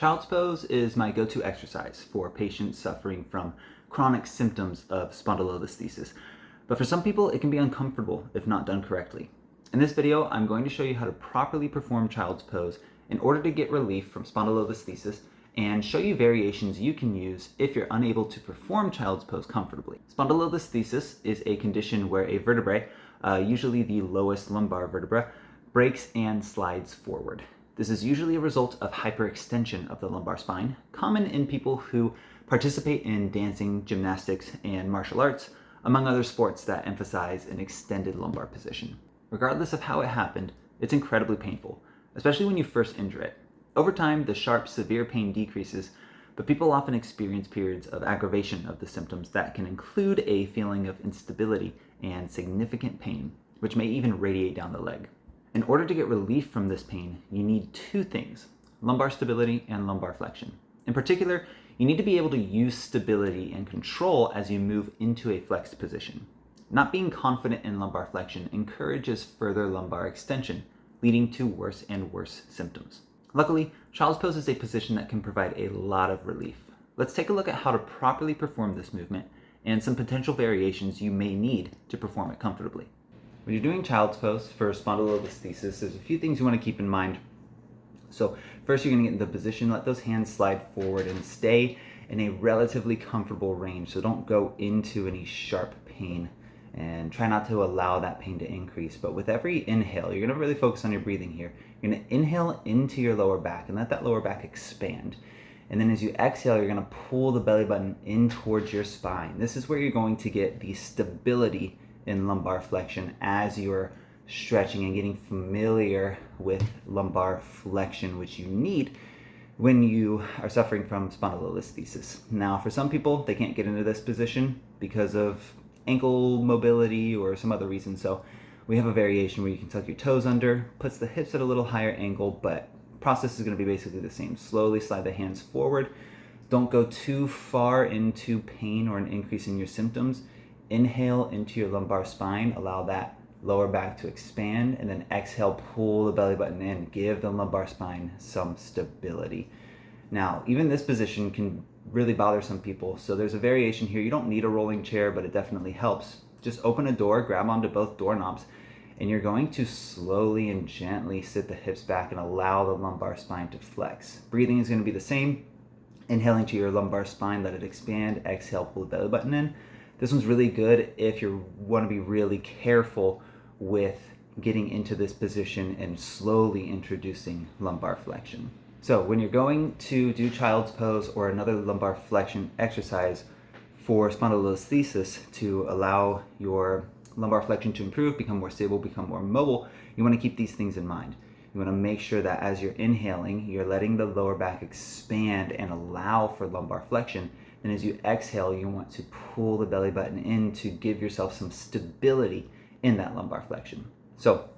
Child's pose is my go-to exercise for patients suffering from chronic symptoms of spondylolisthesis. But for some people, it can be uncomfortable if not done correctly. In this video, I'm going to show you how to properly perform child's pose in order to get relief from spondylolisthesis and show you variations you can use if you're unable to perform child's pose comfortably. Spondylolisthesis is a condition where a vertebrae, usually the lowest lumbar vertebra, breaks and slides forward. This is usually a result of hyperextension of the lumbar spine, common in people who participate in dancing, gymnastics, and martial arts, among other sports that emphasize an extended lumbar position. Regardless of how it happened, it's incredibly painful, especially when you first injure it. Over time, the sharp, severe pain decreases, but people often experience periods of aggravation of the symptoms that can include a feeling of instability and significant pain, which may even radiate down the leg. In order to get relief from this pain, you need two things: lumbar stability and lumbar flexion. In particular, you need to be able to use stability and control as you move into a flexed position. Not being confident in lumbar flexion encourages further lumbar extension, leading to worse and worse symptoms. Luckily, child's pose is a position that can provide a lot of relief. Let's take a look at how to properly perform this movement and some potential variations you may need to perform it comfortably. When you're doing child's pose for spondylolisthesis, there's a few things you want to keep in mind. So first, you're going to get into position, let those hands slide forward and stay in a relatively comfortable range. So don't go into any sharp pain and try not to allow that pain to increase. But with every inhale, you're going to really focus on your breathing here. You're going to inhale into your lower back and let that lower back expand. And then as you exhale, you're going to pull the belly button in towards your spine. This is where you're going to get the stability in lumbar flexion as you're stretching and getting familiar with lumbar flexion, which you need when you are suffering from spondylolisthesis. Now, for some people, they can't get into this position because of ankle mobility or some other reason. So we have a variation where you can tuck your toes under, puts the hips at a little higher angle, but process is going to be basically the same. Slowly slide the hands forward. Don't go too far into pain or an increase in your symptoms. Inhale into your lumbar spine, allow that lower back to expand, and then exhale, pull the belly button in, give the lumbar spine some stability. Now, even this position can really bother some people, so there's a variation here. You don't need a rolling chair, but it definitely helps. Just open a door, grab onto both doorknobs, and you're going to slowly and gently sit the hips back and allow the lumbar spine to flex. Breathing is going to be the same. Inhaling to your lumbar spine, let it expand. Exhale, pull the belly button in. This one's really good if you want to be really careful with getting into this position and slowly introducing lumbar flexion. So when you're going to do child's pose or another lumbar flexion exercise for spondylolisthesis to allow your lumbar flexion to improve, become more stable, become more mobile, you want to keep these things in mind. You want to make sure that as you're inhaling, you're letting the lower back expand and allow for lumbar flexion. And as you exhale, you want to pull the belly button in to give yourself some stability in that lumbar flexion. So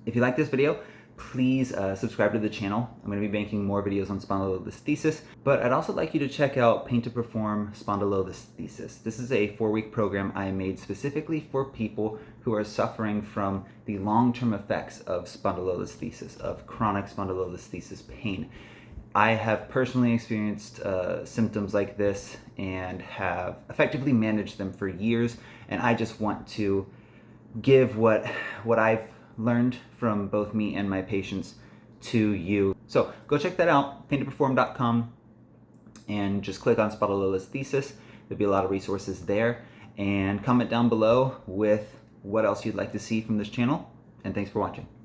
if you like this video, please subscribe to the channel. I'm going to be making more videos on spondylolisthesis, but I'd also like you to check out Pain to Perform Spondylolisthesis. This is a 4-week program I made specifically for people who are suffering from the long-term effects of spondylolisthesis, of chronic spondylolisthesis pain. I have personally experienced symptoms like this and have effectively managed them for years, and I just want to give what I've learned from both me and my patients to you. So go check that out, paintoperform.com, and just click on spondylolisthesis. There'll be a lot of resources there, and comment down below with what else you'd like to see from this channel, and thanks for watching.